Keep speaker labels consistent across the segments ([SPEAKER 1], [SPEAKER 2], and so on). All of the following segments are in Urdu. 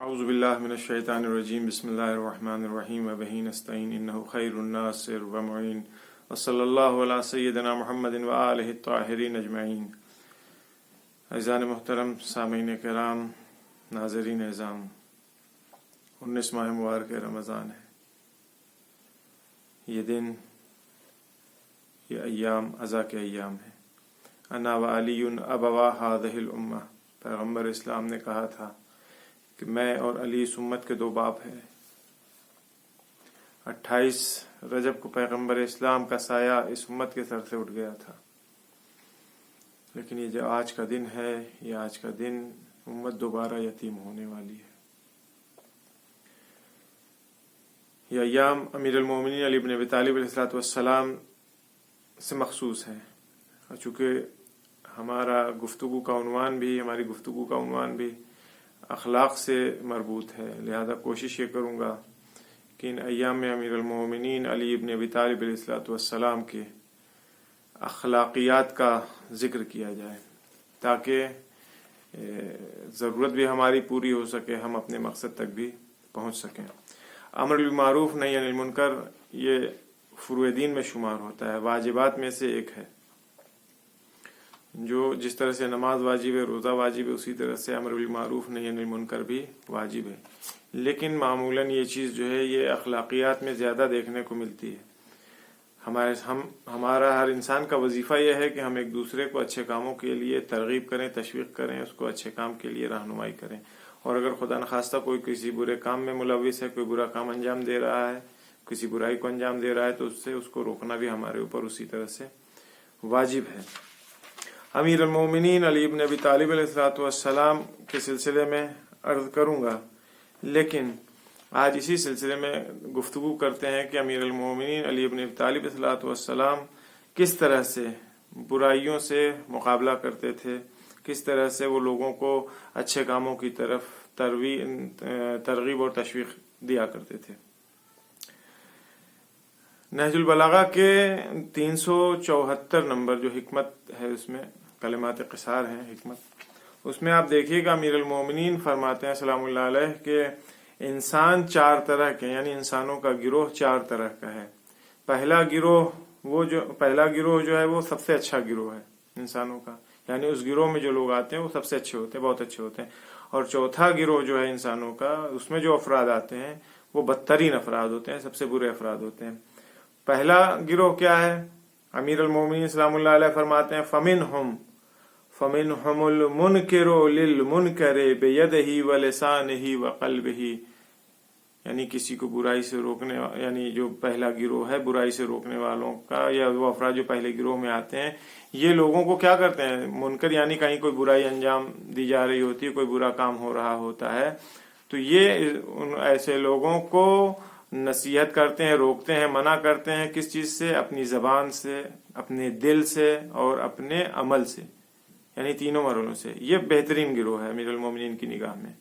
[SPEAKER 1] اعوذ باللہ من الشیطان الرجیم بسم اللہ الرحمن الرحیم وبہ نستعین انہ خیر الناصر ومعین وصلی اللہ علی سیدنا محمد وآلہ الطاہرین اجمعین۔ عزیزان محترم، سامعین کرام، ناظرین اعظام، 19 ماہ مبارک رمضان ہے۔ یہ دن، یہ ایام عزا کے ایام ہیں۔ انا وعلی ابوا ہذہ الامہ، پیغمبر اسلام نے کہا تھا کہ میں اور علی اس امت کے دو باپ ہیں۔ 28 رجب کو پیغمبر اسلام کا سایہ اس امت کے سر سے اٹھ گیا تھا، لیکن یہ جو آج کا دن ہے، یہ آج کا دن امت دوبارہ یتیم ہونے والی ہے۔ یہ ایام امیر المومنین علی بن ابی طالب علیہ السلام سے مخصوص ہیں، چونکہ ہماری گفتگو کا عنوان بھی اخلاق سے مربوط ہے، لہذا کوشش یہ کروں گا کہ ان ایام میں امیر المومنین علی بن ابی طالب علیہ السلام کے اخلاقیات کا ذکر کیا جائے، تاکہ ضرورت بھی ہماری پوری ہو سکے، ہم اپنے مقصد تک بھی پہنچ سکیں۔ امر بالمعروف نہی عن المنکر یہ فروع دین میں شمار ہوتا ہے، واجبات میں سے ایک ہے۔ جس طرح سے نماز واجب ہے، روزہ واجب ہے، اسی طرح سے امر بالمعروف نہی عن المنکر بھی واجب ہے۔ لیکن معمولاً یہ چیز جو ہے یہ اخلاقیات میں زیادہ دیکھنے کو ملتی ہے۔ ہمارا ہر انسان کا وظیفہ یہ ہے کہ ہم ایک دوسرے کو اچھے کاموں کے لیے ترغیب کریں، تشویق کریں، اس کو اچھے کام کے لیے رہنمائی کریں، اور اگر خدا نخواستہ کوئی کسی برے کام میں ملوث ہے، کوئی برا کام انجام دے رہا ہے، کسی برائی کو انجام دے رہا ہے، تو اس کو روکنا بھی ہمارے اوپر اسی طرح سے واجب ہے۔ امیر المومنین علی بن ابی طالب علیہ السلام کے سلسلے میں عرض کروں گا، لیکن آج اسی سلسلے میں گفتگو کرتے ہیں کہ امیر المومنین علی بن ابی طالب علیہ السلام کس طرح سے برائیوں سے مقابلہ کرتے تھے، کس طرح سے وہ لوگوں کو اچھے کاموں کی طرف ترغیب اور تشویق دیا کرتے تھے۔ نہج البلاغہ کے 374 نمبر جو حکمت ہے، اس میں کلمات قصار ہیں حکمت، اس میں آپ دیکھیے گا امیر المومنین فرماتے ہیں سلام اللہ علیہ کہ انسان 4 طرح کے، یعنی انسانوں کا گروہ 4 طرح کا ہے۔ پہلا گروہ جو ہے وہ سب سے اچھا گروہ ہے انسانوں کا، یعنی اس گروہ میں جو لوگ آتے ہیں وہ سب سے اچھے ہوتے ہیں، بہت اچھے ہوتے ہیں۔ اور چوتھا گروہ جو ہے انسانوں کا، اس میں جو افراد آتے ہیں وہ بدترین افراد ہوتے ہیں، سب سے برے افراد ہوتے ہیں۔ پہلا گروہ کیا ہے؟ امیر المومنین سلام اللہ علیہ فرماتے ہیں فَمِنْهُمُ الْمُنْكِرُ لِلْمُنْكَرِ بِيَدِهِ وَلِسَانِهِ وَقَلْبِهِ، یعنی کسی کو برائی سے روکنے، یعنی جو پہلا گروہ ہے برائی سے روکنے والوں کا، یا وہ افراد جو پہلے گروہ میں آتے ہیں، یہ لوگوں کو کیا کرتے ہیں؟ منکر یعنی کہیں کوئی برائی انجام دی جا رہی ہوتی ہے، کوئی برا کام ہو رہا ہوتا ہے، تو یہ ایسے لوگوں کو نصیحت کرتے ہیں، روکتے ہیں، منع کرتے ہیں، کس چیز سے؟ اپنی زبان سے، اپنے دل سے اور اپنے عمل سے، یعنی تینوں مرحلوں سے۔ یہ بہترین گروہ ہے امیر المومنین کی نگاہ میں،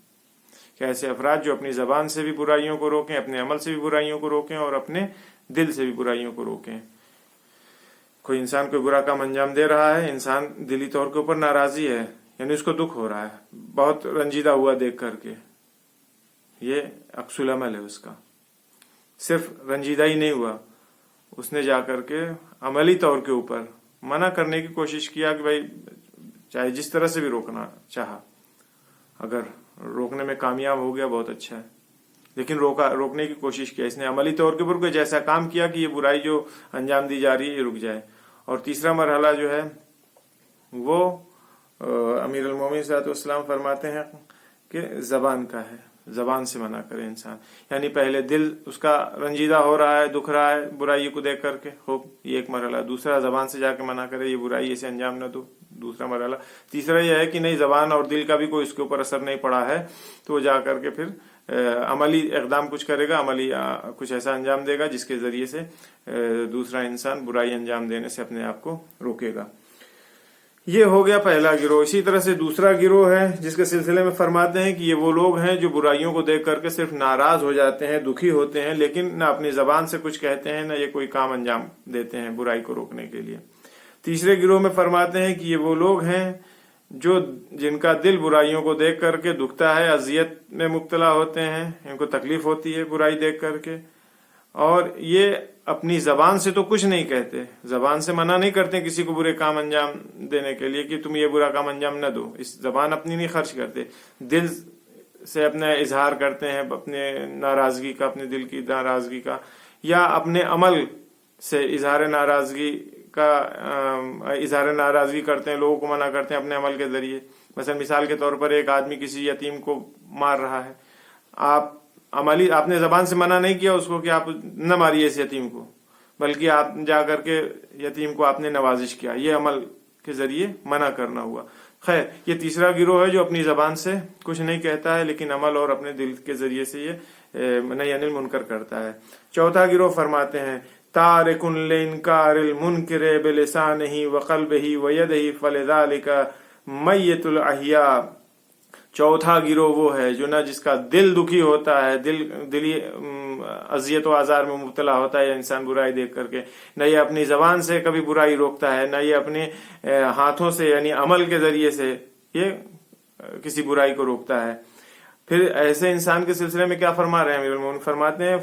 [SPEAKER 1] کہ ایسے افراد جو اپنی زبان سے بھی برائیوں کو روکیں، اپنے عمل سے بھی برائیوں کو روکیں، اور اپنے دل سے بھی برائیوں کو روکیں۔ کوئی انسان کوئی برا کام انجام دے رہا ہے، انسان دلی طور کے اوپر ناراضی ہے، یعنی اس کو دکھ ہو رہا ہے، بہت رنجیدہ ہوا دیکھ کر کے، یہ عکس العمل ہے اس کا۔ صرف رنجیدہ ہی نہیں ہوا، اس نے جا کر کے عملی طور کے اوپر منع کرنے کی کوشش کیا کہ بھائی چاہے جس طرح سے بھی روکنا چاہا، اگر روکنے میں کامیاب ہو گیا بہت اچھا ہے، لیکن روکنے کی کوشش کیا اس نے، عملی طور کے اوپر کوئی جیسا کام کیا کہ یہ برائی جو انجام دی جا رہی ہے یہ رک جائے۔ اور تیسرا مرحلہ جو ہے وہ امیر المومنین صلی اللہ علیہ وسلم فرماتے ہیں کہ زبان کا ہے، زبان سے منع کرے انسان، یعنی پہلے دل اس کا رنجیدہ ہو رہا ہے، دکھ رہا ہے برائی کو دیکھ کر کے، خوب یہ ایک مرحلہ۔ دوسرا زبان سے جا کے منع کرے، یہ برائی اسے انجام نہ دو، دوسرا مرحلہ۔ تیسرا یہ ہے کہ نہیں، زبان اور دل کا بھی کوئی اس کے اوپر اثر نہیں پڑا ہے، تو وہ جا کر کے پھر عملی اقدام کچھ کرے گا، عملی کچھ ایسا انجام دے گا جس کے ذریعے سے دوسرا انسان برائی انجام دینے سے اپنے آپ کو روکے گا۔ یہ ہو گیا پہلا گروہ۔ اسی طرح سے دوسرا گروہ ہے جس کے سلسلے میں فرماتے ہیں کہ یہ وہ لوگ ہیں جو برائیوں کو دیکھ کر کے صرف ناراض ہو جاتے ہیں، دکھی ہوتے ہیں، لیکن نہ اپنی زبان سے کچھ کہتے ہیں، نہ یہ کوئی کام انجام دیتے ہیں برائی کو روکنے کے لیے۔ تیسرے گروہ میں فرماتے ہیں کہ یہ وہ لوگ ہیں جو جن کا دل برائیوں کو دیکھ کر کے دکھتا ہے، اذیت میں مبتلا ہوتے ہیں، ان کو تکلیف ہوتی ہے برائی دیکھ کر کے، اور یہ اپنی زبان سے تو کچھ نہیں کہتے، زبان سے منع نہیں کرتے کسی کو برے کام انجام دینے کے لیے کہ تم یہ برا کام انجام نہ دو، اس زبان اپنی نہیں خرچ کرتے، دل سے اپنا اظہار کرتے ہیں اپنے ناراضگی کا، اپنے دل کی ناراضگی کا، یا اپنے عمل سے اظہار ناراضگی کرتے ہیں، لوگوں کو منع کرتے ہیں اپنے عمل کے ذریعے۔ مثلا مثال کے طور پر ایک آدمی کسی یتیم کو مار رہا ہے، آپ نے زبان سے منع نہیں کیا اس کو کہ آپ نہ ماریے اس یتیم کو، بلکہ آپ جا کر کے یتیم کو آپ نے نوازش کیا، یہ عمل کے ذریعے منع کرنا ہوا۔ خیر، یہ تیسرا گروہ ہے جو اپنی زبان سے کچھ نہیں کہتا ہے لیکن عمل اور اپنے دل کے ذریعے سے یہ نہی عن المنکر کرتا ہے۔ چوتھا گروہ فرماتے ہیں تارک لانکار المنکر بلسانہ وقلبہ ویدہ فلذلک میت الاحیاء۔ چوتھا گروہ وہ ہے جو نہ جس کا دل دکھی ہوتا ہے، دلی اذیت و آزار میں مبتلا ہوتا ہے انسان برائی دیکھ کر کے، نہ یہ اپنی زبان سے کبھی برائی روکتا ہے، نہ یہ اپنے ہاتھوں سے یعنی عمل کے ذریعے سے یہ کسی برائی کو روکتا ہے۔ پھر ایسے انسان کے سلسلے میں کیا فرما رہے ہیں امیر المومنین؟ فرماتے ہیں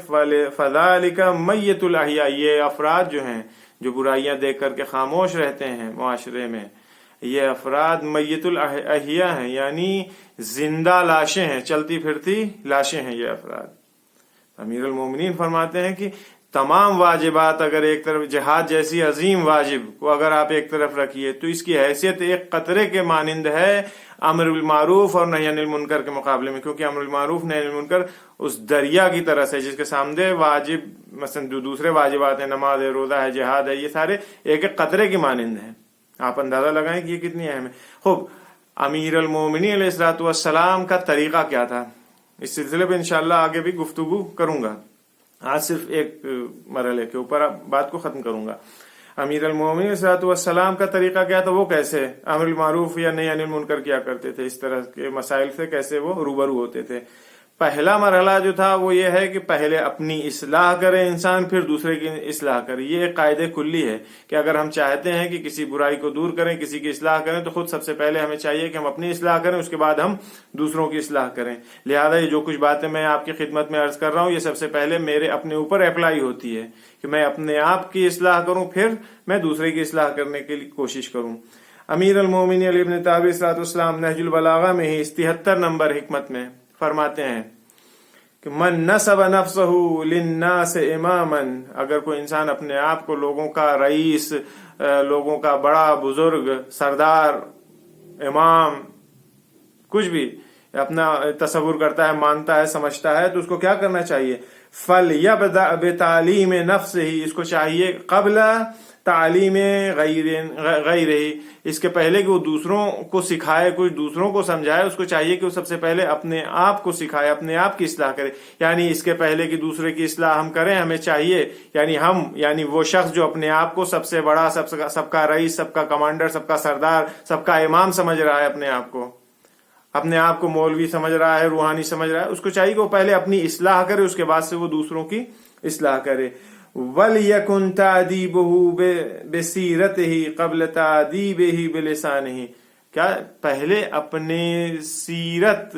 [SPEAKER 1] فذالک میت الاحیاء، یہ افراد جو ہیں جو برائیاں دیکھ کر کے خاموش رہتے ہیں معاشرے میں، یہ افراد میت الاحیاء ہیں، یعنی زندہ لاشیں ہیں، چلتی پھرتی لاشیں ہیں یہ افراد۔ امیر المومنین فرماتے ہیں کہ تمام واجبات اگر ایک طرف، جہاد جیسی عظیم واجب کو اگر آپ ایک طرف رکھیے تو اس کی حیثیت ایک قطرے کے مانند ہے امر بالمعروف اور نہی عن المنکر کے مقابلے میں، کیونکہ امر بالمعروف نہی عن المنکر اس دریا کی طرح سے جس کے سامنے واجب مثلا جو دوسرے واجبات ہیں، نماز ہے، روزہ ہے، جہاد ہے، یہ سارے ایک ایک قطرے کی مانند ہیں۔ آپ اندازہ لگائیں کہ یہ کتنی اہم ہے۔ خوب، امیر المومنین علیہ الصلوۃ والسلام کا طریقہ کیا تھا، اس سلسلے پہ انشاءاللہ آگے بھی گفتگو کروں گا، آج صرف ایک مرحلے کے اوپر بات کو ختم کروں گا۔ امیر المومنین علیہ الصلوۃ والسلام کا طریقہ کیا تھا، وہ کیسے امر بالمعروف یا نہی عن المنکر کیا کرتے تھے، اس طرح کے مسائل سے کیسے وہ روبرو ہوتے تھے۔ پہلا مرحلہ جو تھا وہ یہ ہے کہ پہلے اپنی اصلاح کرے انسان، پھر دوسرے کی اصلاح کرے۔ یہ ایک قاعدہ کلی ہے کہ اگر ہم چاہتے ہیں کہ کسی برائی کو دور کریں، کسی کی اصلاح کریں، تو خود سب سے پہلے ہمیں چاہیے کہ ہم اپنی اصلاح کریں، اس کے بعد ہم دوسروں کی اصلاح کریں۔ لہذا یہ جو کچھ باتیں میں آپ کی خدمت میں عرض کر رہا ہوں، یہ سب سے پہلے میرے اپنے اوپر اپلائی ہوتی ہے کہ میں اپنے آپ کی اصلاح کروں، پھر میں دوسرے کی اصلاح کرنے کی کوشش کروں۔ امیر المومنین علی بن طالب علیہ السلام نہج البلاغہ میں ہی 73 نمبر حکمت میں فرماتے ہیں کہ من نصب نفسہ للناس اماما، اگر کوئی انسان اپنے آپ کو لوگوں کا رئیس، لوگوں کا بڑا بزرگ، سردار، امام، کچھ بھی اپنا تصور کرتا ہے، مانتا ہے، سمجھتا ہے، تو اس کو کیا کرنا چاہیے؟ فَلْيَبْدَأْ بِتَعْلِيمِ نَفْسِهِ، اس کو چاہیے قبل تعلیم غیرہ، اس کے پہلے کہ وہ دوسروں کو سکھائے، کچھ دوسروں کو سمجھائے، اس کو چاہیے کہ وہ سب سے پہلے اپنے آپ کو سکھائے، اپنے آپ کی اصلاح کرے۔ یعنی اس کے پہلے کہ دوسرے کی اصلاح ہم کریں، ہمیں چاہیے یعنی وہ شخص جو اپنے آپ کو سب سے بڑا، سب کا رئیس، سب کا کمانڈر، سب کا سردار، سب کا امام سمجھ رہا ہے، اپنے آپ کو مولوی سمجھ رہا ہے، روحانی سمجھ رہا ہے، اس کو چاہیے کہ وہ پہلے اپنی اصلاح کرے، اس کے بعد سے وہ دوسروں کی اصلاح کرے۔ وَلْيَكُنْ تَعْدِيبُهُ بِسِيرَتِهِ قَبْلَ تَعْدِيبِهِ بِلِسَانِهِ، کیا پہلے اپنے سیرت،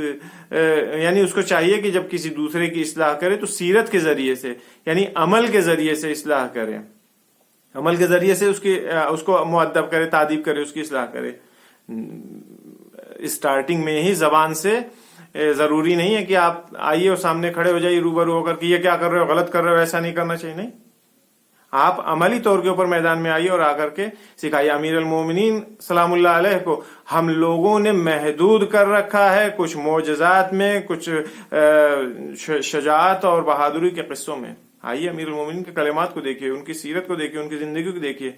[SPEAKER 1] یعنی اس کو چاہیے کہ جب کسی دوسرے کی اصلاح کرے تو سیرت کے ذریعے سے، یعنی عمل کے ذریعے سے اصلاح کرے، عمل کے ذریعے سے اس کو مؤدب کرے، تعدیب کرے، اس کی اصلاح کرے۔ اسٹارٹنگ میں ہی زبان سے ضروری نہیں ہے کہ آپ آئیے اور سامنے کھڑے ہو جائیے روبرو ہو کر کہ یہ کیا کر رہے ہو، غلط کر رہے ہو، ایسا نہیں کرنا چاہیے، نہیں، آپ عملی طور کے اوپر میدان میں آئیے اور آ کر کے سکھائیے۔ امیر المومنین سلام اللہ علیہ کو ہم لوگوں نے محدود کر رکھا ہے کچھ معجزات میں، کچھ شجاعت اور بہادری کے قصوں میں۔ آئیے امیر المومنین کے کلمات کو دیکھیے، ان کی سیرت کو دیکھیے، ان کی زندگی کو دیکھیے۔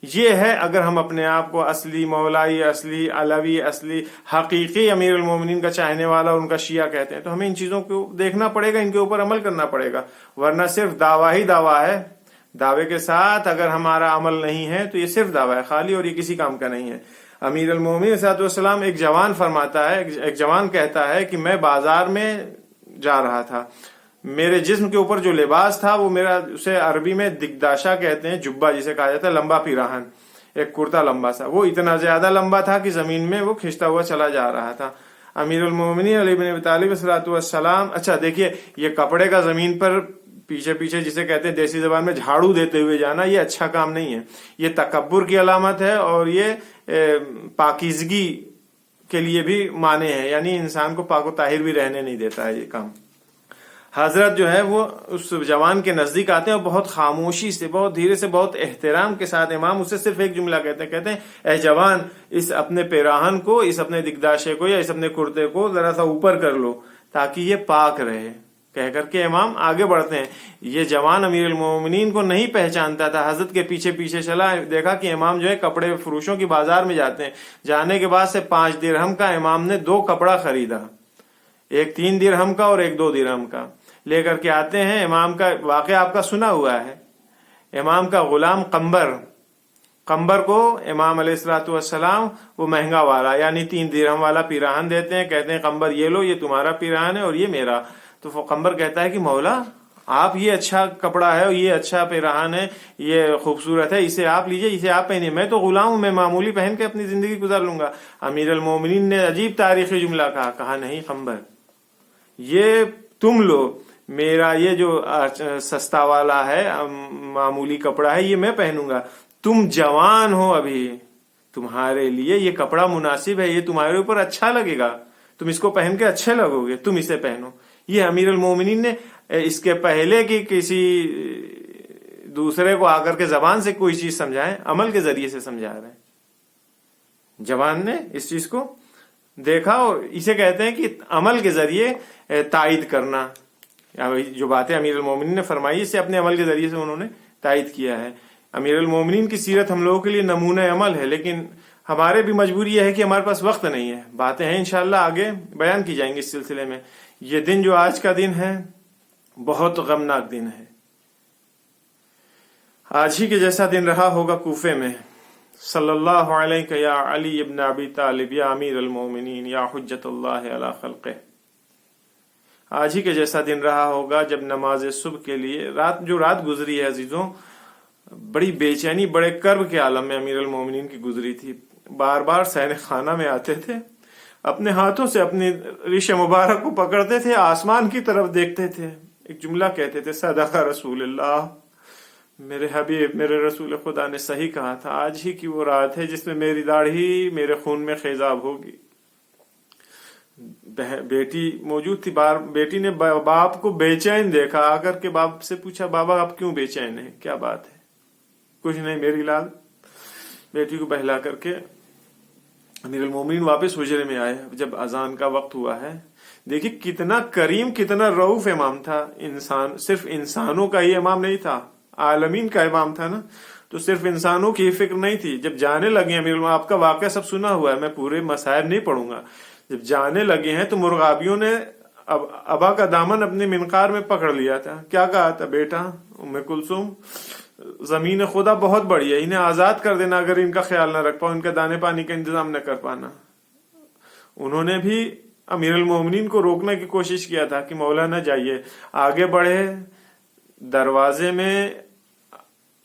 [SPEAKER 1] یہ ہے اگر ہم اپنے آپ کو اصلی مولائی، اصلی علوی، اصلی حقیقی امیر المومنین کا چاہنے والا، ان کا شیعہ کہتے ہیں، تو ہمیں ان چیزوں کو دیکھنا پڑے گا، ان کے اوپر عمل کرنا پڑے گا، ورنہ صرف دعویٰ ہی دعویٰ ہے۔ دعوے کے ساتھ اگر ہمارا عمل نہیں ہے تو یہ صرف دعویٰ ہے خالی، اور یہ کسی کام کا نہیں ہے۔ امیر المومنین صلی اللہ علیہ وسلم، ایک جوان فرماتا ہے، ایک جوان کہتا ہے کہ میں بازار میں جا رہا تھا، میرے جسم کے اوپر جو لباس تھا وہ اسے عربی میں دگداشا کہتے ہیں، جبہ جسے کہا جاتا ہے، لمبا پیراہن، ایک کرتا لمبا سا، وہ اتنا زیادہ لمبا تھا کہ زمین میں وہ کھنچتا ہوا چلا جا رہا تھا۔ امیر المومنین علی بن ابی طالب صلاۃ والسلام، اچھا دیکھیے یہ کپڑے کا زمین پر پیچھے پیچھے جسے کہتے ہیں دیسی زبان میں جھاڑو دیتے ہوئے جانا، یہ اچھا کام نہیں ہے، یہ تکبر کی علامت ہے اور یہ پاکیزگی کے لیے بھی مانے ہے، یعنی انسان کو پاک و طاہر بھی رہنے نہیں دیتا ہے یہ کام۔ حضرت جو ہے وہ اس جوان کے نزدیک آتے ہیں اور بہت خاموشی سے، بہت دھیرے سے، بہت احترام کے ساتھ امام اسے صرف ایک جملہ کہتے ہیں اے جوان، اس اپنے پیراہن کو، اس اپنے دگداشے کو یا اس اپنے کرتے کو ذرا سا اوپر کر لو تاکہ یہ پاک رہے، کہہ کر کے امام آگے بڑھتے ہیں۔ یہ جوان امیر المومنین کو نہیں پہچانتا تھا، حضرت کے پیچھے پیچھے چلا، دیکھا کہ امام جو ہے کپڑے فروشوں کی بازار میں جاتے ہیں، جانے کے بعد سے 5 درہم کا امام نے 2 کپڑا خریدا، ایک 3 درہم کا اور ایک 2 درہم کا لے کر کے آتے ہیں۔ امام کا واقعہ آپ کا سنا ہوا ہے، امام کا غلام قمبر کو امام علیہ الصلوۃ والسلام وہ مہنگا والا یعنی 3 درہم والا پیراہن دیتے ہیں، کہتے ہیں قمبر یہ لو، یہ تمہارا پیراہن ہے اور یہ میرا۔ تو وہ قمبر کہتا ہے کہ مولا آپ، یہ اچھا کپڑا ہے، یہ اچھا پیراہن ہے، یہ خوبصورت ہے، اسے آپ لیجئے، اسے آپ پہنیے، میں تو غلام ہوں، میں معمولی پہن کے اپنی زندگی گزار لوں گا۔ امیر المومنین نے عجیب تاریخی جملہ کہا نہیں قمبر، یہ تم لو، میرا یہ جو سستا والا ہے، معمولی کپڑا ہے، یہ میں پہنوں گا، تم جوان ہو ابھی، تمہارے لیے یہ کپڑا مناسب ہے، یہ تمہارے اوپر اچھا لگے گا، تم اس کو پہن کے اچھے لگو گے، تم اسے پہنو۔ یہ امیر المومنین نے اس کے پہلے کی کسی دوسرے کو آ کر کے زبان سے کوئی چیز سمجھائے، عمل کے ذریعے سے سمجھا رہے ہیں۔ جوان نے اس چیز کو دیکھا اور اسے کہتے ہیں کہ عمل کے ذریعے تائید کرنا، جو باتیں امیر المومنین نے فرمائی اسے اپنے عمل کے ذریعے سے انہوں نے تائید کیا ہے۔ امیر المومنین کی سیرت ہم لوگوں کے لیے نمونہ عمل ہے، لیکن ہمارے بھی مجبوری یہ ہے کہ ہمارے پاس وقت نہیں ہے، باتیں ہیں انشاءاللہ آگے بیان کی جائیں گی اس سلسلے میں۔ یہ دن جو آج کا دن ہے بہت غمناک دن ہے، آج ہی کے جیسا دن رہا ہوگا کوفے میں۔ صلی اللہ علیہ یا علی ابن ابی طالب یا امیر المومنین یا حجت اللہ علی خلقہ، آج ہی کے جیسا دن رہا ہوگا جب نماز صبح کے لیے رات گزری ہے عزیزوں، بڑی بے چینی، بڑے کرب کے عالم میں امیر المومنین کی گزری تھی۔ بار بار سین خانہ میں آتے تھے، اپنے ہاتھوں سے اپنی ریش مبارک کو پکڑتے تھے، آسمان کی طرف دیکھتے تھے، ایک جملہ کہتے تھے صدق رسول اللہ، میرے حبیب، میرے رسول خدا نے صحیح کہا تھا، آج ہی کی وہ رات ہے جس میں میری داڑھی میرے خون میں خیزاب ہوگی۔ بیٹی موجود تھی، بیٹی نے باپ کو بے چین دیکھا، آ کر کے باپ سے پوچھا بابا آپ کیوں بے چین ہیں، کیا بات ہے؟ کچھ نہیں میری لال۔ بیٹی کو بہلا کر کے امیر المومنین واپس حجرے میں آئے جب اذان کا وقت ہوا ہے۔ دیکھیے کتنا کریم، کتنا رؤوف امام تھا، صرف انسانوں کا ہی امام نہیں تھا، عالمین کا امام تھا نا، تو صرف انسانوں کی فکر نہیں تھی۔ جب جانے لگے امیر المومنین، آپ کا واقعہ سب سنا ہوا ہے، میں پورے مصائب نہیں پڑھوں گا، جب جانے لگے ہیں تو مرغابیوں نے ابا کا دامن اپنے منقار میں پکڑ لیا تھا، کیا کہا تھا بیٹا ام کلثوم، زمین خدا بہت بڑی ہے، انہیں آزاد کر دینا اگر ان کا خیال نہ رکھ پاؤ، ان کا دانے پانی کا انتظام نہ کر پانا۔ انہوں نے بھی امیر المومنین کو روکنے کی کوشش کیا تھا کہ مولا نہ جائیے، آگے بڑھے، دروازے میں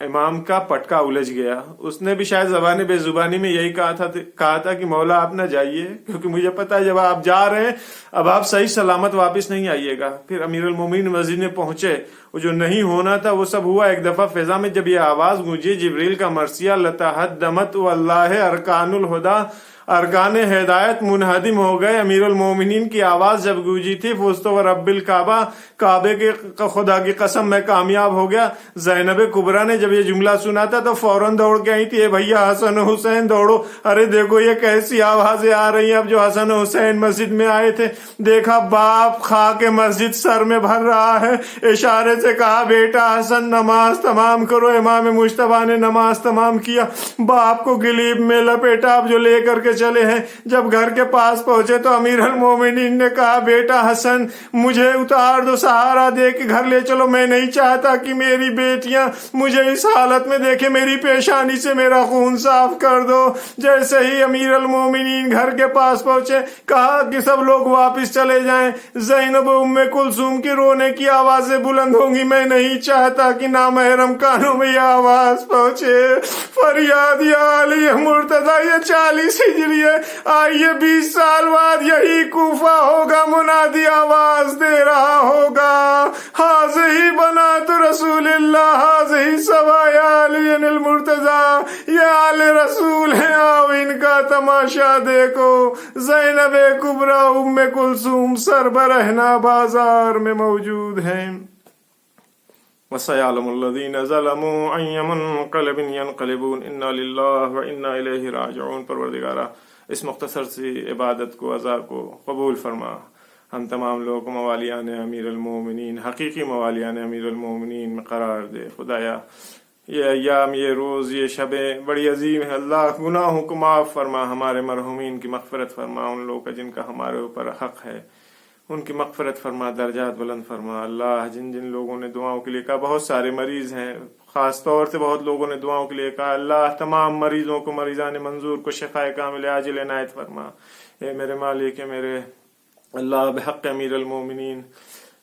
[SPEAKER 1] امام کا پٹکا الجھ گیا، اس نے بھی شاید زبان بے زبانی میں یہی کہا تھا کہ مولا آپ نہ جائیے، کیونکہ مجھے پتا ہے جب آپ جا رہے ہیں اب آپ صحیح سلامت واپس نہیں آئیے گا۔ پھر امیر المومنین مسجد میں پہنچے، وہ جو نہیں ہونا تھا وہ سب ہوا۔ ایک دفعہ فضا میں جب یہ آواز گونجی، جبریل کا مرثیہ لتحدمت واللہ ارکان الہدا، ارکان ہدایت منہدم ہو گئے۔ امیر المومنین کی آواز جب گونجی تھی فزت ورب الکعبہ، کعبے کے خدا کی قسم میں کامیاب ہو گیا۔ زینب کبریٰ نے جب یہ جملہ سنا تھا تو فوراً دوڑ کے آئی تھی، اے بھیا حسن و حسین دوڑو، ارے دیکھو یہ کیسی آوازیں آ رہی ہیں۔ اب جو حسن و حسین مسجد میں آئے تھے، دیکھا باپ خاک مسجد سر میں بھر رہا ہے، اشارے سے کہا بیٹا حسن نماز تمام کرو۔ امام مجتبیٰ نے نماز تمام کیا، باپ کو گلیب میں لپیٹا، اب جو لے کر کے کے چلے ہیں۔ جب گھر کے پاس پہنچے تو امیر المومنین نے کہا بیٹا حسن مجھے اتار دو، سہارا دے کے گھر لے چلو، میں نہیں چاہتا کہ میری بیٹیاں مجھے اس حالت میں دیکھے، میری پیشانی سے میرا خون صاف کر دو۔ جیسے ہی امیر المومنین گھر کے پاس پہنچے کہا کہ سب لوگ واپس چلے جائیں، زینب ام کلثوم کی رونے کی آوازیں بلند ہوں گی، میں نہیں چاہتا کہ نامحرم کانوں میں یہ آواز پہنچے۔ فریاد یا علی مرتضی، یہ 40 ہجری ہے، آئیے 20 سال بعد یہی کوفہ ہوگا، منادی آواز دے رہا ہوگا حاضی بنات رسول اللہ حاضی سوایا علی المرتضی، یہ آل رسول ہیں، آؤ ان کا تماشا دیکھو۔ زینب کبریٰ ام کلثوم سربرہنہ بازار میں موجود ہیں۔ وَسَيَعْلَمُ الَّذِينَ ظَلَمُوا أَيَّ مُنقَلِبٍ يَنقَلِبُونَ إِنَّا لِلَّهِ وَإِنَّا إِلَيْهِ رَاجِعُونَ۔ پروردگارہ اس مختصر سی عبادت کو، عزا کو قبول فرما، ہم تمام لوگوں کو موالیان امیر المومنین، حقیقی موالیان امیر المومنین میں قرار دے۔ خدایا یہ ایام، یہ روز، یہ شبیں بڑی عظیم ہے، اللہ گناہوں کو معاف فرما، ہمارے مرحومین کی مغفرت فرما، ان لوگوں کا جن کا ہمارے اوپر حق ہے ان کی مغفرت فرما، درجات بلند فرما۔ اللہ جن جن لوگوں نے دعاؤں کے لیے کہا، بہت سارے مریض ہیں، خاص طور سے بہت لوگوں نے دعاؤں کے لیے کہا، اللہ تمام مریضوں کو، مریضان منظور کو شفائے کامل عاجل عنایت فرما۔ اے میرے مالک، میرے اللہ، بحق امیر المومنین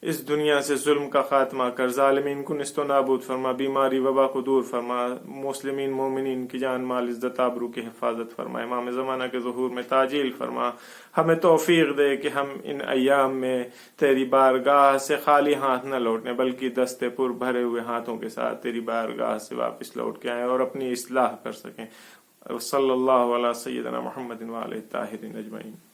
[SPEAKER 1] اس دنیا سے ظلم کا خاتمہ کر، ظالمین کو نست و نابود فرما، بیماری وبا کو دور فرما، مسلمین مومنین کی جان مال عزت آبرو کی حفاظت فرما، امام زمانہ کے ظہور میں تعجیل فرما، ہمیں توفیق دے کہ ہم ان ایام میں تیری بارگاہ سے خالی ہاتھ نہ لوٹنے بلکہ دستے پر بھرے ہوئے ہاتھوں کے ساتھ تیری بارگاہ سے واپس لوٹ کے آئیں اور اپنی اصلاح کر سکیں۔ صلی اللہ علیہ سیدنا محمد وآلہ الطاہرین اجمعین۔